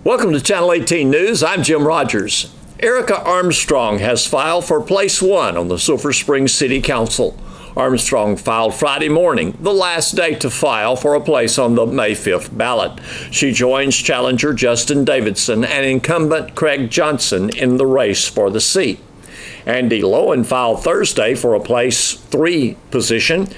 Welcome to Channel 18 News. I'm Jim Rogers. Erica Armstrong has filed for place one on the Sulphur Springs City Council. Armstrong filed Friday morning, the last day to file for a place on the May 5th ballot. She joins challenger Justin Davidson and incumbent Craig Johnson in the race for the seat. Andy Lowen filed Thursday for a place 3 position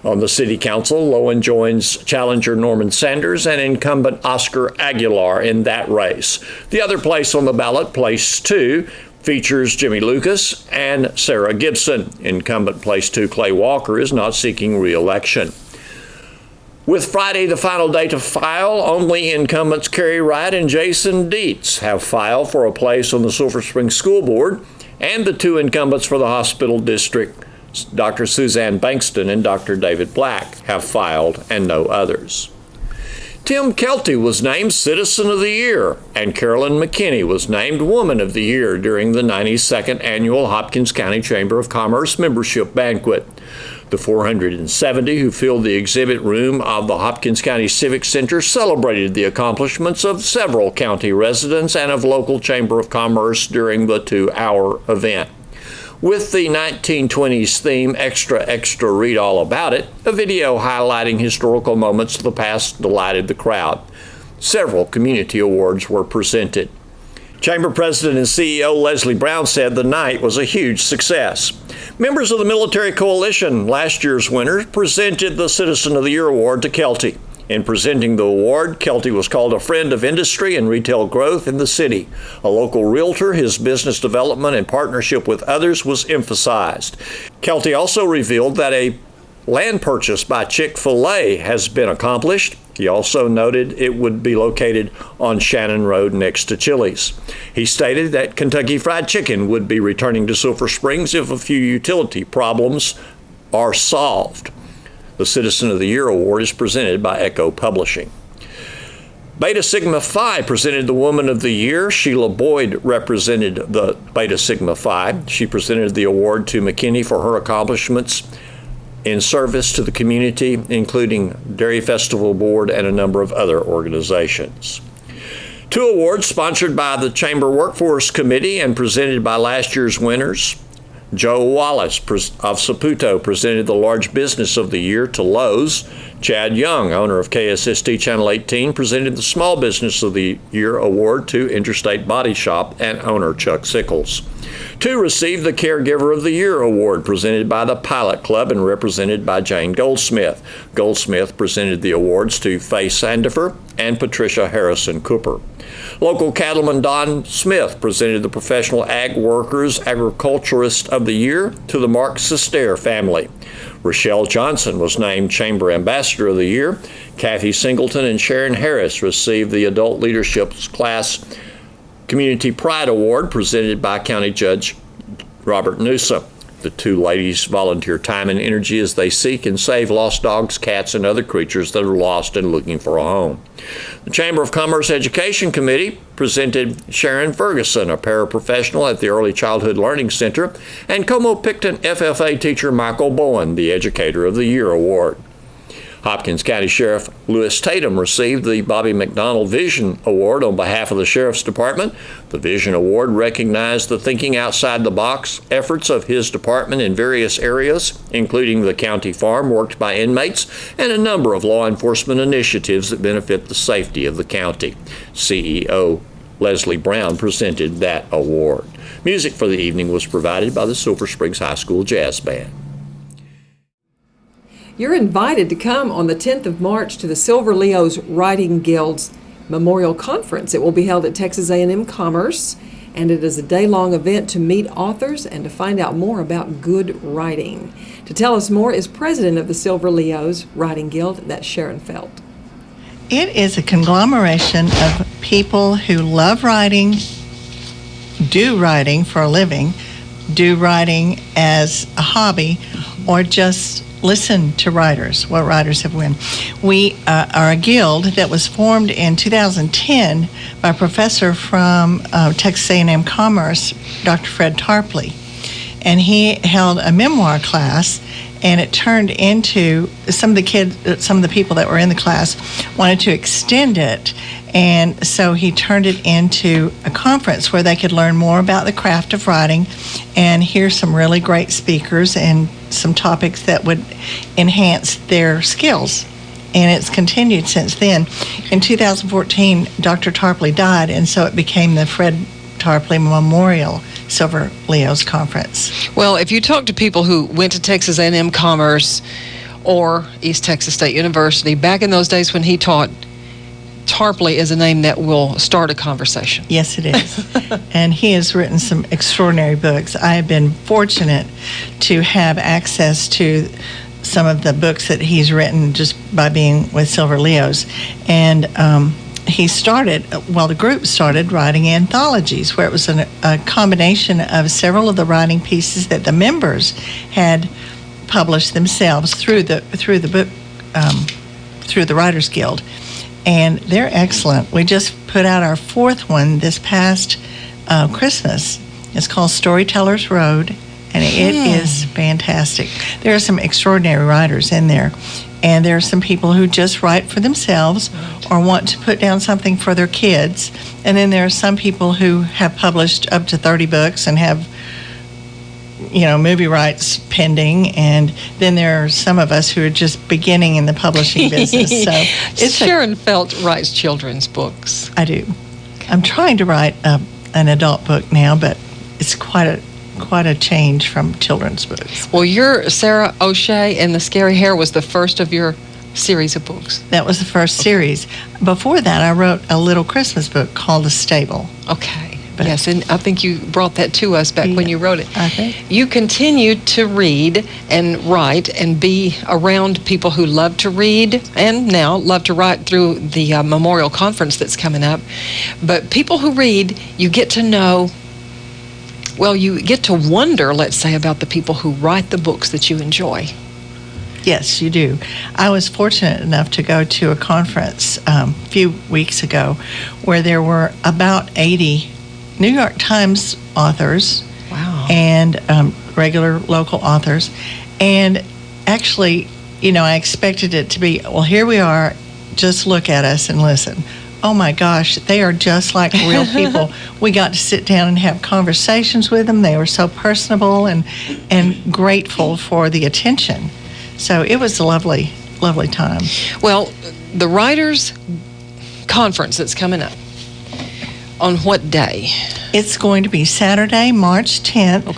on the City Council. Lowen joins challenger Norman Sanders and incumbent Oscar Aguilar in that race. The other place on the ballot, place 2, features Jimmy Lucas and Sarah Gibson. Incumbent place 2 Clay Walker is not seeking re-election. With Friday the final day to file, only incumbents Kerry Wright and Jason Dietz have filed for a place on the Sulphur Springs School Board, and the 2 incumbents for the hospital district, Dr. Suzanne Bankston and Dr. David Black, have filed, and no others. Tim Kelty was named Citizen of the Year, and Carolyn McKinney was named Woman of the Year during the 92nd Annual Hopkins County Chamber of Commerce Membership Banquet. The 470 who filled the exhibit room of the Hopkins County Civic Center celebrated the accomplishments of several county residents and of local Chamber of Commerce during the 2-hour event. With the 1920s theme, Extra, Extra, Read All About It, a video highlighting historical moments of the past delighted the crowd. Several community awards were presented. Chamber President and CEO Leslie Brown said the night was a huge success. Members of the Military Coalition, last year's winners, presented the Citizen of the Year Award to Kelty. In presenting the award, Kelty was called a friend of industry and retail growth in the city. A local realtor, his business development and partnership with others was emphasized. Kelty also revealed that a land purchase by Chick-fil-A has been accomplished. He also noted it would be located on Shannon Road next to Chili's. He stated that Kentucky Fried Chicken would be returning to Sulphur Springs if a few utility problems are solved. The Citizen of the Year Award is presented by Echo Publishing. Beta Sigma Phi presented the Woman of the Year. Sheila Boyd represented the Beta Sigma Phi. She presented the award to McKinney for her accomplishments in service to the community, including Dairy Festival Board and a number of other organizations. 2 awards sponsored by the Chamber Workforce Committee and presented by last year's winners. Joe Wallace of Saputo presented the Large Business of the Year to Lowe's. Chad Young, owner of KSST Channel 18, presented the Small Business of the Year award to Interstate Body Shop and owner Chuck Sickles. 2 received the Caregiver of the Year award presented by the Pilot Club and represented by Jane Goldsmith. Goldsmith presented the awards to Faye Sandifer and Patricia Harrison Cooper. Local cattleman Don Smith presented the Professional Ag Workers Agriculturist of the Year to the Mark Sester family. Rochelle Johnson was named Chamber Ambassador of the Year. Kathy Singleton and Sharon Harris received the Adult Leadership Class Community Pride Award presented by County Judge Robert Newsom. The 2 ladies volunteer time and energy as they seek and save lost dogs, cats, and other creatures that are lost and looking for a home. The Chamber of Commerce Education Committee presented Sharon Ferguson, a paraprofessional at the Early Childhood Learning Center, and Como-Picton FFA teacher Michael Bowen, the Educator of the Year award. Hopkins County Sheriff Lewis Tatum received the Bobby McDonald Vision Award on behalf of the Sheriff's Department. The Vision Award recognized the thinking outside the box efforts of his department in various areas, including the county farm worked by inmates and a number of law enforcement initiatives that benefit the safety of the county. CEO Leslie Brown presented that award. Music for the evening was provided by the Sulphur Springs High School Jazz Band. You're invited to come on the 10th of March to the Silver Leo's Writing Guild's Memorial Conference. It will be held at Texas A&M Commerce, and it is a day-long event to meet authors and to find out more about good writing. To tell us more is president of the Silver Leo's Writing Guild, that's Sharon Felt. It is a conglomeration of people who love writing, do writing for a living, do writing as a hobby, or just listen to writers, what writers have won. We are a guild that was formed in 2010 by a professor from Texas A&M Commerce, Dr. Fred Tarpley. And he held a memoir class and it turned into some of the people that were in the class wanted to extend it, and so he turned it into a conference where they could learn more about the craft of writing and hear some really great speakers and some topics that would enhance their skills. And it's continued since then. In 2014, Dr. Tarpley died, and so it became the Fred Tarpley Memorial Silver Leos Conference. Well, if you talk to people who went to Texas A&M Commerce or East Texas State University, back in those days when he taught, Tarpley is a name that will start a conversation. Yes, it is. And he has written some extraordinary books. I have been fortunate to have access to some of the books that he's written just by being with Silver Leos. And the group started writing anthologies where it was a combination of several of the writing pieces that the members had published themselves through the book, through the Writers Guild. And they're excellent. We just put out our fourth one this past Christmas. It's called Storyteller's Road, and it is fantastic. There are some extraordinary writers in there, and there are some people who just write for themselves or want to put down something for their kids, and then there are some people who have published up to 30 books and have movie rights pending, and then there are some of us who are just beginning in the publishing business. So Sharon Felt writes children's books. I do. I'm trying to write an adult book now, but it's quite a change from children's books. Well, your Sarah O'Shea and the Scary Hair was the first of your series of books. That was the first series. Before that, I wrote a little Christmas book called The Stable. Okay. Yes, and I think you brought that to us back when you wrote it. I think. You continued to read and write and be around people who love to read and now love to write through the Memorial Conference that's coming up. But people who read, you get to know, well, you get to wonder, let's say, about the people who write the books that you enjoy. Yes, you do. I was fortunate enough to go to a conference a few weeks ago where there were about 80 New York Times authors. Wow. And regular local authors. And actually, I expected it to be, well, here we are, just look at us and listen. Oh my gosh, they are just like real people. We got to sit down and have conversations with them. They were so personable and grateful for the attention. So it was a lovely, lovely time. Well, the Writers Conference that's coming up, on what day? It's going to be Saturday, March 10th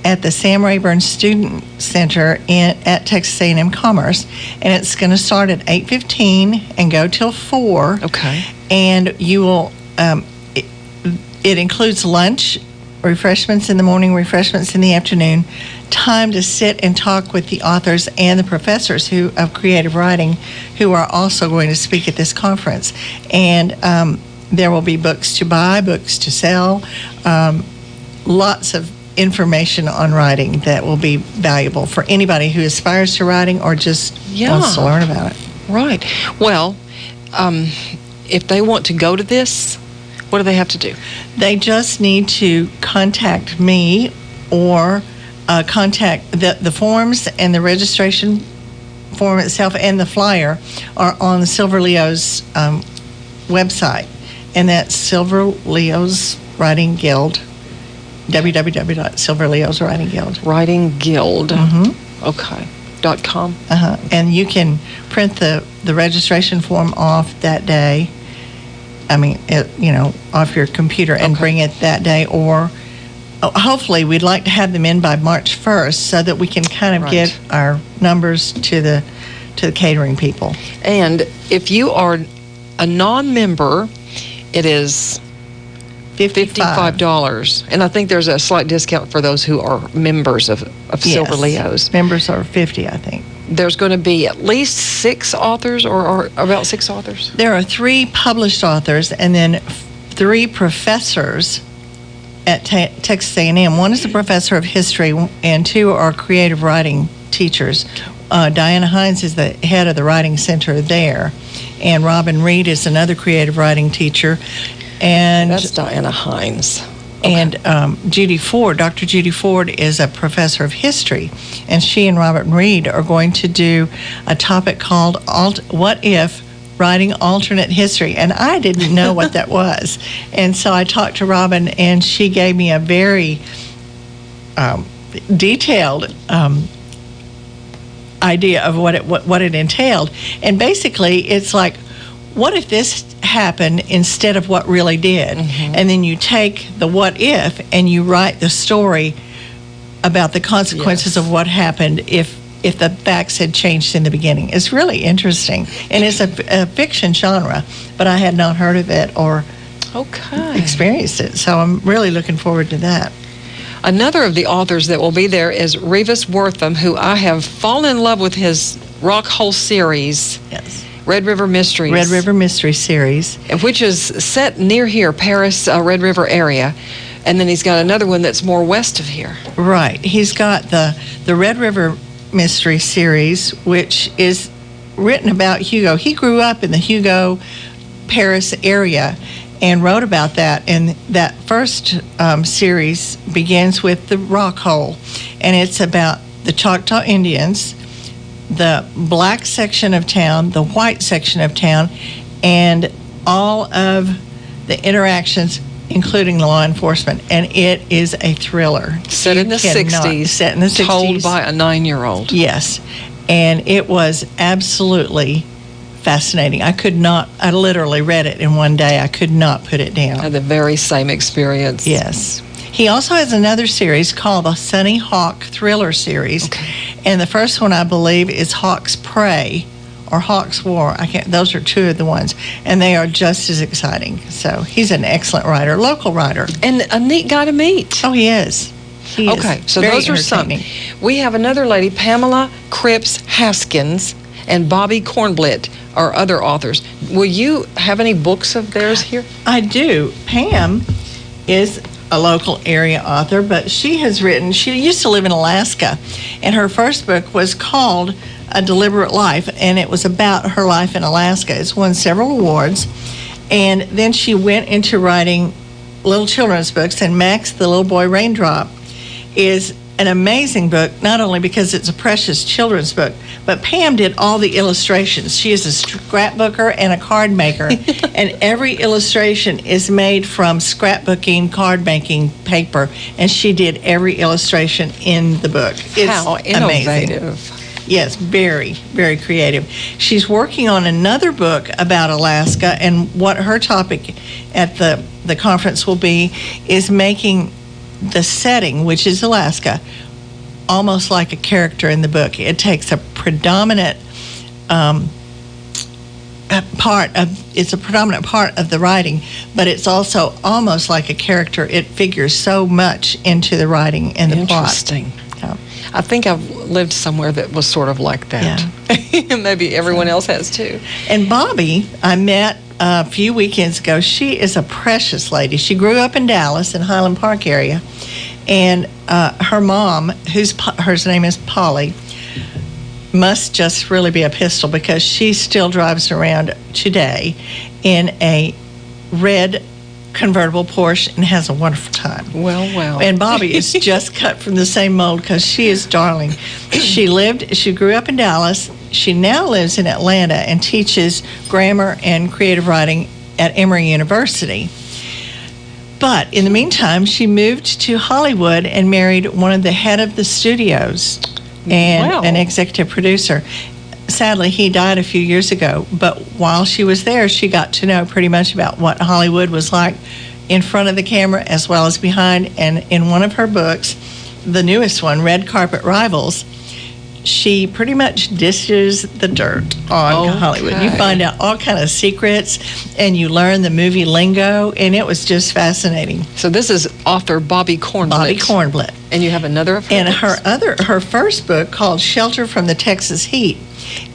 at the Sam Rayburn Student Center at Texas A&M Commerce. And it's going to start at 8:15 and go till 4. Okay. And you will, it includes lunch, refreshments in the morning, refreshments in the afternoon, time to sit and talk with the authors and the professors of creative writing who are also going to speak at this conference. And there will be books to buy, books to sell, lots of information on writing that will be valuable for anybody who aspires to writing or just wants to learn about it. Right. Well, if they want to go to this, what do they have to do? They just need to contact me or contact the forms, and the registration form itself and the flyer are on the Silver Leos website. And that's Silver Leos Writing Guild, www.silverleoswritingguild. Writing Guild. Mm-hmm. Okay. .com. And you can print the registration form off that day. Off your computer and bring it that day. Or hopefully we'd like to have them in by March 1st so that we can kind of get our numbers to the catering people. And if you are a non-member, it is $55. And I think there's a slight discount for those who are members of Silver Leos. Members are $50, I think. There's going to be at least 6 authors or about 6 authors? There are 3 published authors and then 3 professors at Texas A&M. One is a professor of history and 2 are creative writing teachers. Diana Hines is the head of the writing center there. And Robin Reed is another creative writing teacher. And that's Diana Hines. And Judy Ford, Dr. Judy Ford, is a professor of history, and she and Robert Reed are going to do a topic called What If? Writing Alternate History. And I didn't know what that was. And so I talked to Robin, and she gave me a very detailed idea of what it entailed. And basically, it's like, what if this happened instead of what really did? And then you take the what if and you write the story about the consequences of what happened if the facts had changed in the beginning. It's really interesting. And it's a fiction genre, but I had not heard of it or experienced it. So I'm really looking forward to that. Another of the authors that will be there is Revis Wortham, who I have fallen in love with his Rock Hole series. Yes. Red River Mysteries. Red River Mystery Series. Which is set near here, Paris, Red River area. And then he's got another one that's more west of here. Right. He's got the Red River Mystery Series, which is written about Hugo. He grew up in the Hugo, Paris area and wrote about that. And that first series begins with the Rock Hole. And it's about the Choctaw Indians, the black section of town, the white section of town, and all of the interactions, including law enforcement. And it is a thriller. Set in the 60s. Set in the 60s. Told by a 9-year-old. Yes. And it was absolutely fascinating. I literally read it in one day. I could not put it down. I had the very same experience. Yes. He also has another series called the Sunny Hawk Thriller Series. Okay. And the first one, I believe, is Hawk's Prey or Hawk's War. Those are two of the ones. And they are just as exciting. So he's an excellent writer, local writer. And a neat guy to meet. Oh, he is. He okay, is so those are some. We have another lady, Pamela Cripps Haskins, and Bobby Kornblit are other authors. Will you have any books of theirs here? I do. Pam is a local area author, but she used to live in Alaska, and her first book was called A Deliberate Life, and it was about her life in Alaska. It's won several awards, and then she went into writing little children's books, and Max, the Little Boy Raindrop, is an amazing book, not only because it's a precious children's book, but Pam did all the illustrations. She is a scrapbooker and a card maker, and every illustration is made from scrapbooking, card making paper, and she did every illustration in the book. It's How innovative. Amazing. Yes, very, very creative. She's working on another book about Alaska, and what her topic at the conference will be is making the setting, which is Alaska, almost like a character in the book. It takes a predominant part of the writing, but it's also almost like a character. It figures so much into the writing and the plot. Interesting. I think I've lived somewhere that was sort of like that. Yeah. Maybe everyone else has too. And Bobby, I met a few weekends ago. She is a precious lady. She grew up in Dallas, in Highland Park area, and her mom, her name is Polly, must just really be a pistol, because she still drives around today in a red convertible Porsche and has a wonderful time. Well. And Bobby is just cut from the same mold, because she is darling. She grew up in Dallas. She now lives in Atlanta and teaches grammar and creative writing at Emory University. But in the meantime, she moved to Hollywood and married one of the head of the studios and an executive producer. Sadly, he died a few years ago, but while she was there, she got to know pretty much about what Hollywood was like in front of the camera as well as behind. And in one of her books, the newest one, Red Carpet Rivals, she pretty much dishes the dirt on Hollywood. You find out all kind of secrets, and you learn the movie lingo, and it was just fascinating. So this is author Bobby Kornblit. Bobby Kornblit. And you have another of her And books? her first book, called Shelter from the Texas Heat,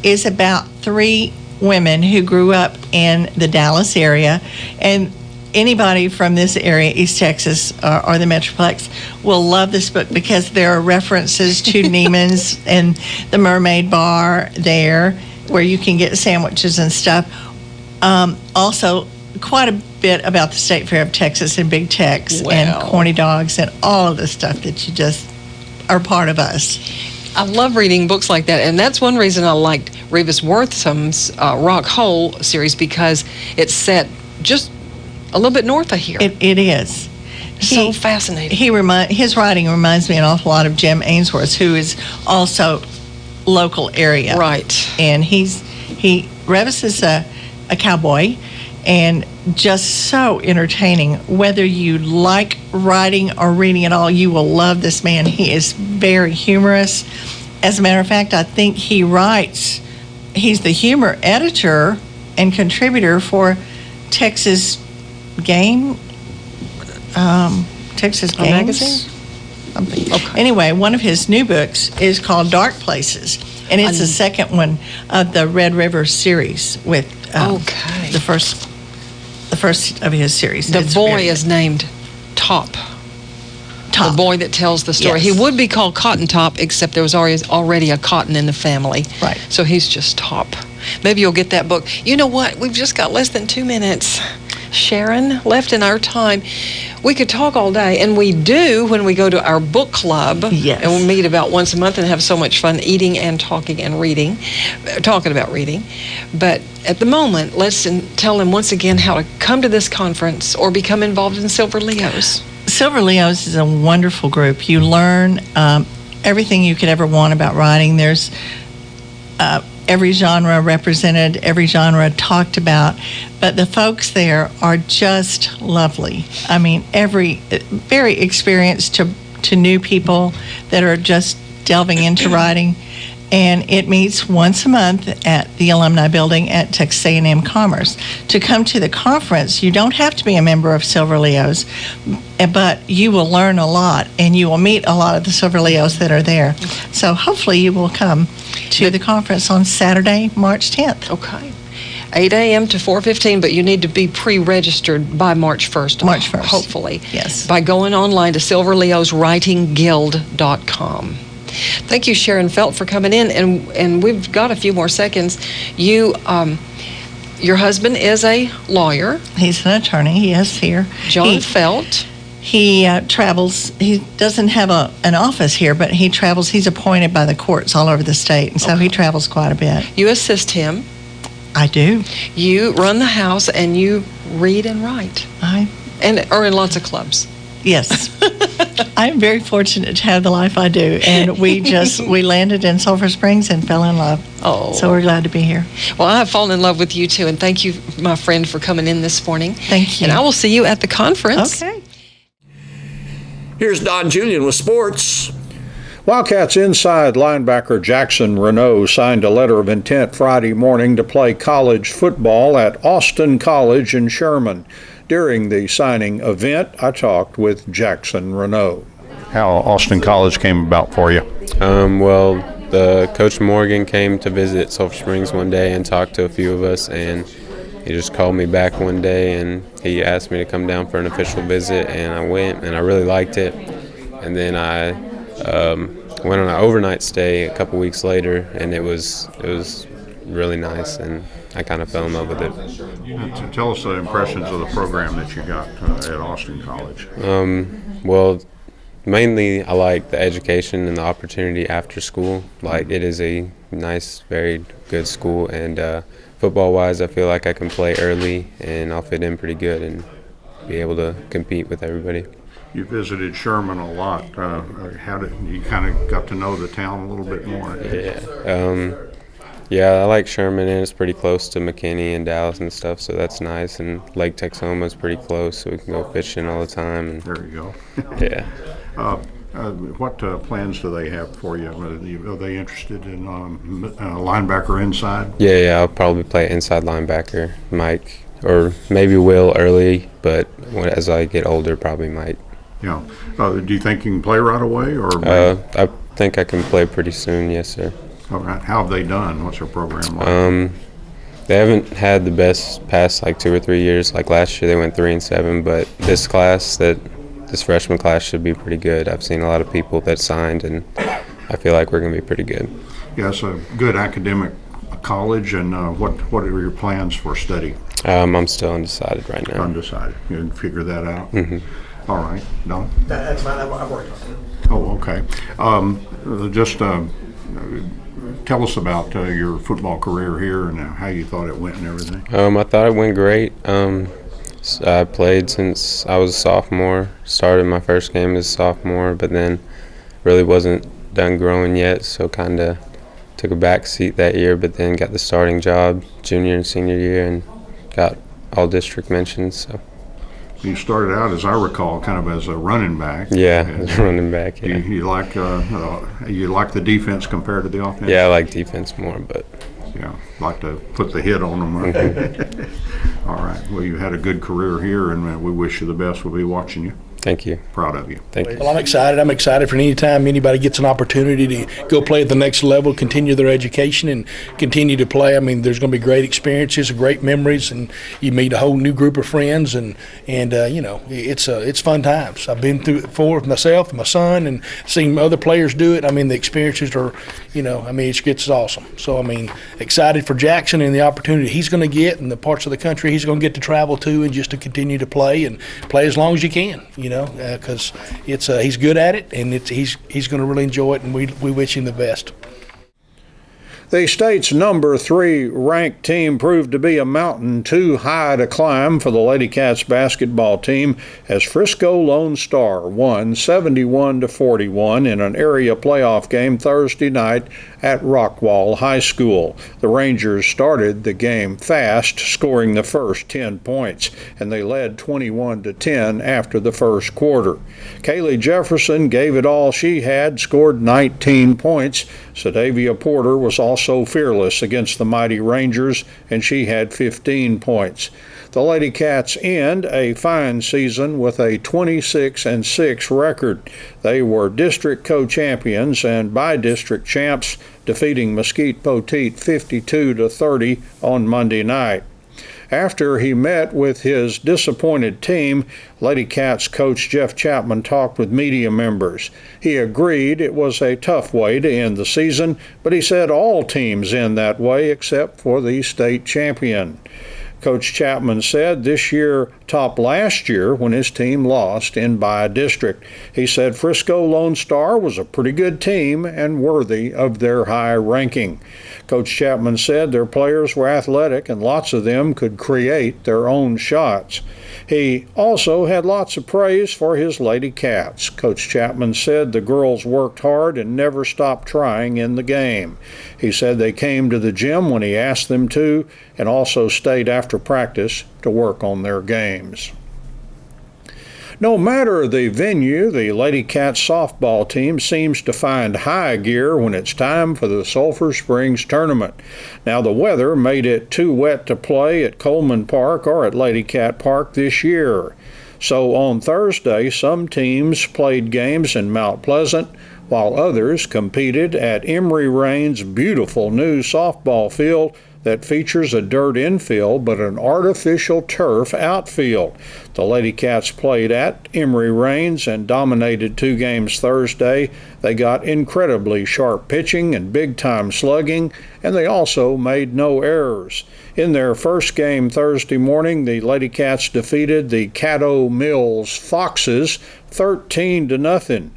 is about 3 women who grew up in the Dallas area, and anybody from this area, East Texas or the Metroplex, will love this book, because there are references to Neiman's and the Mermaid Bar there, where you can get sandwiches and stuff. Also, quite a bit about the State Fair of Texas and Big Tex Wow. and corny dogs and all of the stuff that you just are part of us. I love reading books like that, and that's one reason I liked Revis Wortham's Rock Hole series, because it's set just a little bit north of here. It is. So fascinating. His writing reminds me an awful lot of Jim Ainsworth, who is also local area. Right. And Revis is a cowboy, and just so entertaining. Whether you like writing or reading at all, you will love this man. He is very humorous. As a matter of fact, I think he's the humor editor and contributor for Texas Game, Texas Games magazine? Something. Okay. Anyway, one of his new books is called Dark Places, and it's the second one of the Red River series with the first of his series. The It's boy very is good. named Top. Top. The boy that tells the story. Yes. He would be called Cotton Top, except there was already a cotton in the family. Right. So he's just Top. Maybe you'll get that book. You know what? We've just got less than 2 minutes, Sharon, left in our time. We could talk all day, and we do when we go to our book club. Yes. And we meet about once a month and have so much fun eating and talking and reading, talking about reading. But at the moment, let's tell them once again how to come to this conference or become involved in Silver Leos. Silver Leos is a wonderful group. You learn everything you could ever want about writing. There's every genre represented, every genre talked about, but the folks there are just lovely. I mean, very experienced to new people that are just delving into writing. And it meets once a month at the Alumni Building at Texas A&M Commerce. To come to the conference, you don't have to be a member of Silver Leos, but you will learn a lot, and you will meet a lot of the Silver Leos that are there. So hopefully you will come to the conference on Saturday, March 10th. Okay. 8 a.m. to 4:15, but you need to be pre-registered by March 1st. March 1st. Hopefully. Yes. By going online to silverleoswritingguild.com. Thank you, Sharon Felt, for coming in, and we've got a few more seconds. Your husband is a lawyer. He's an attorney. He is here. John Felt. He travels. He doesn't have an office here, but he travels. He's appointed by the courts all over the state, and so he travels quite a bit. You assist him. I do. You run the house, and you read and write, and are in lots of clubs. Yes. I'm very fortunate to have the life I do, and we landed in Sulphur Springs and fell in love. Oh. So we're glad to be here. Well, I've fallen in love with you, too, and thank you, my friend, for coming in this morning. Thank you. And I will see you at the conference. Okay. Here's Don Julian with sports. Wildcats inside linebacker Jackson Renault signed a letter of intent Friday morning to play college football at Austin College in Sherman. During the signing event, I talked with Jackson Renault. How Austin College came about for you? Well, the Coach Morgan came to visit Sulphur Springs one day and talked to a few of us, and he just called me back one day and he asked me to come down for an official visit, and I went, and I really liked it. And then I went on an overnight stay a couple weeks later, and it was really nice, and I kind of fell in love with it. Tell us the impressions of the program that you got at Austin College. Well, mainly I like the education and the opportunity after school. Like, it is a nice, very good school, and football-wise, I feel like I can play early, and I'll fit in pretty good and be able to compete with everybody. You visited Sherman a lot. How did you kind of got to know the town a little bit more? Yeah, I like Sherman, and it's pretty close to McKinney and Dallas and stuff, so that's nice. And Lake Texoma is pretty close, so we can go fishing all the time. And there you go. Yeah. What plans do they have for you? Are they interested in linebacker inside? Yeah, I'll probably play inside linebacker, Mike, or maybe Will early, but as I get older, probably Mike. Yeah. Do you think you can play right away, or? I think I can play pretty soon. Yes, sir. All right. How have they done? What's their program like? They haven't had the best past like 2 or 3 years. Like last year, they went 3-7, but this freshman class should be pretty good. I've seen a lot of people that signed, and I feel like we're going to be pretty good. Yeah, it's a good academic college, and what are your plans for study? I'm still undecided right now. Undecided. You didn't figure that out? Mm-hmm. All right. Don? That's fine. I've worked on it. Oh, okay. Just tell us about your football career here and how you thought it went and everything. I thought it went great. I played since I was a sophomore. Started my first game as a sophomore, but then really wasn't done growing yet, so kind of took a back seat that year, but then got the starting job junior and senior year and got all district mentions. So. You started out, as I recall, kind of as a running back. Yeah, as a running back. Yeah. You like the defense compared to the offense? Yeah, I like defense more, but yeah, like to put the hit on them. Right? Mm-hmm. All right. Well, you had a good career here, and we wish you the best. We'll be watching you. Thank you. Proud of you. Thank you. Well, I'm excited. I'm excited for any time anybody gets an opportunity to go play at the next level, continue their education, and continue to play. I mean, there's going to be great experiences, great memories, and you meet a whole new group of friends, and you know, it's fun times. I've been through it before with myself and my son, and seen other players do it. I mean, the experiences are, you know, I mean, it's awesome. So, I mean, excited for Jackson and the opportunity he's going to get, and the parts of the country he's going to get to travel to, and just to continue to play and play as long as you can. You know, because he's good at it, and he's going to really enjoy it, and we wish him the best. The state's number 3 ranked team proved to be a mountain too high to climb for the Lady Cats basketball team as Frisco Lone Star won 71-41 in an area playoff game Thursday night at Rockwall High School. The Rangers started the game fast, scoring the first 10 points, and they led 21-10 after the first quarter. Kaylee Jefferson gave it all she had, scored 19 points. Sadavia Porter was also fearless against the mighty Rangers, and she had 15 points. The Lady Cats end a fine season with a 26-6 record. They were district co-champions and by-district champs, defeating Mesquite Poteet 52-30 on Monday night. After he met with his disappointed team, Lady Cats coach Jeff Chapman talked with media members. He agreed it was a tough way to end the season, but he said all teams end that way except for the state champion. Coach Chapman said this year topped last year when his team lost in by-district. He said Frisco Lone Star was a pretty good team and worthy of their high ranking. Coach Chapman said their players were athletic and lots of them could create their own shots. He also had lots of praise for his Lady Cats. Coach Chapman said the girls worked hard and never stopped trying in the game. He said they came to the gym when he asked them to and also stayed after practice to work on their games. No matter the venue, the Lady Cats softball team seems to find high gear when it's time for the Sulphur Springs tournament. Now, the weather made it too wet to play at Coleman Park or at Lady Cat Park this year. So on Thursday, some teams played games in Mount Pleasant, while others competed at Emory Rain's beautiful new softball field that features a dirt infield but an artificial turf outfield. The Lady Cats played at Emory Rains and dominated 2 games Thursday. They got incredibly sharp pitching and big-time slugging, and they also made no errors. In their first game Thursday morning, the Lady Cats defeated the Caddo Mills Foxes 13-0.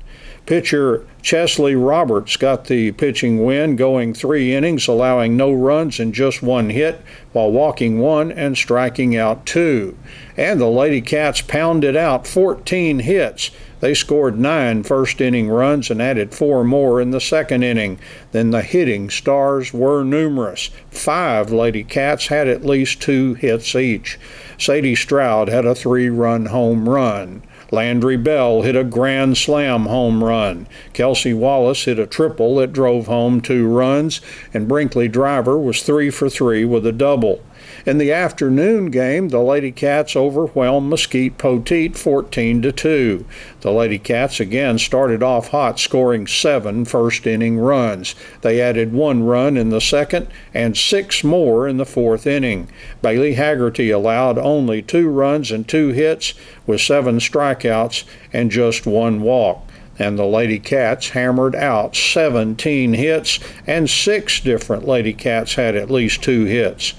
Pitcher Chesley Roberts got the pitching win, going 3 innings, allowing no runs and just 1 hit, while walking 1 and striking out 2. And the Lady Cats pounded out 14 hits. They scored 9 first-inning runs and added 4 more in the second inning. Then the hitting stars were numerous. 5 Lady Cats had at least 2 hits each. Sadie Stroud had a 3-run home run. Landry Bell hit a grand slam home run. Kelsey Wallace hit a triple that drove home 2 runs, and Brinkley Driver was 3 for 3 with a double. In the afternoon game, the Lady Cats overwhelmed Mesquite Poteet 14-2. The Lady Cats again started off hot, scoring 7 first-inning runs. They added 1 run in the second and 6 more in the fourth inning. Bailey Haggerty allowed only 2 runs and 2 hits with 7 strikeouts and just 1 walk. And the Lady Cats hammered out 17 hits, and 6 different Lady Cats had at least 2 hits.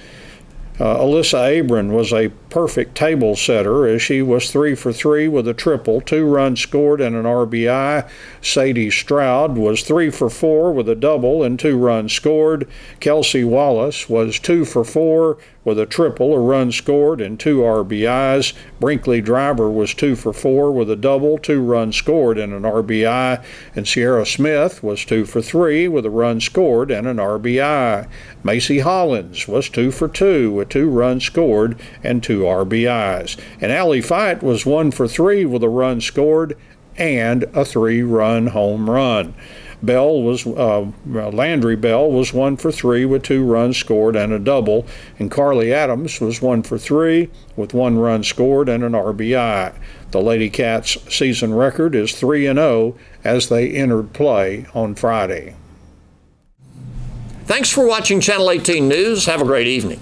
Alyssa Abram was a perfect table setter as she was 3 for 3 with a triple, 2 runs scored and an RBI. Sadie Stroud was 3 for 4 with a double and 2 runs scored. Kelsey Wallace was 2 for 4 with a triple, a run scored, and 2 RBIs. Brinkley Driver was 2 for 4 with a double, 2 runs scored, and an RBI. And Sierra Smith was 2 for 3 with a run scored and an RBI. Macy Hollins was 2 for 2 with 2 runs scored and 2 RBIs. And Allie Fight was 1 for 3 with a run scored and a 3-run home run. Landry Bell was 1 for 3 with 2 runs scored and a double, and Carly Adams was 1 for 3 with 1 run scored and an RBI. The Lady Cats' season record is 3-0 as they entered play on Friday. Thanks for watching Channel 18 News. Have a great evening.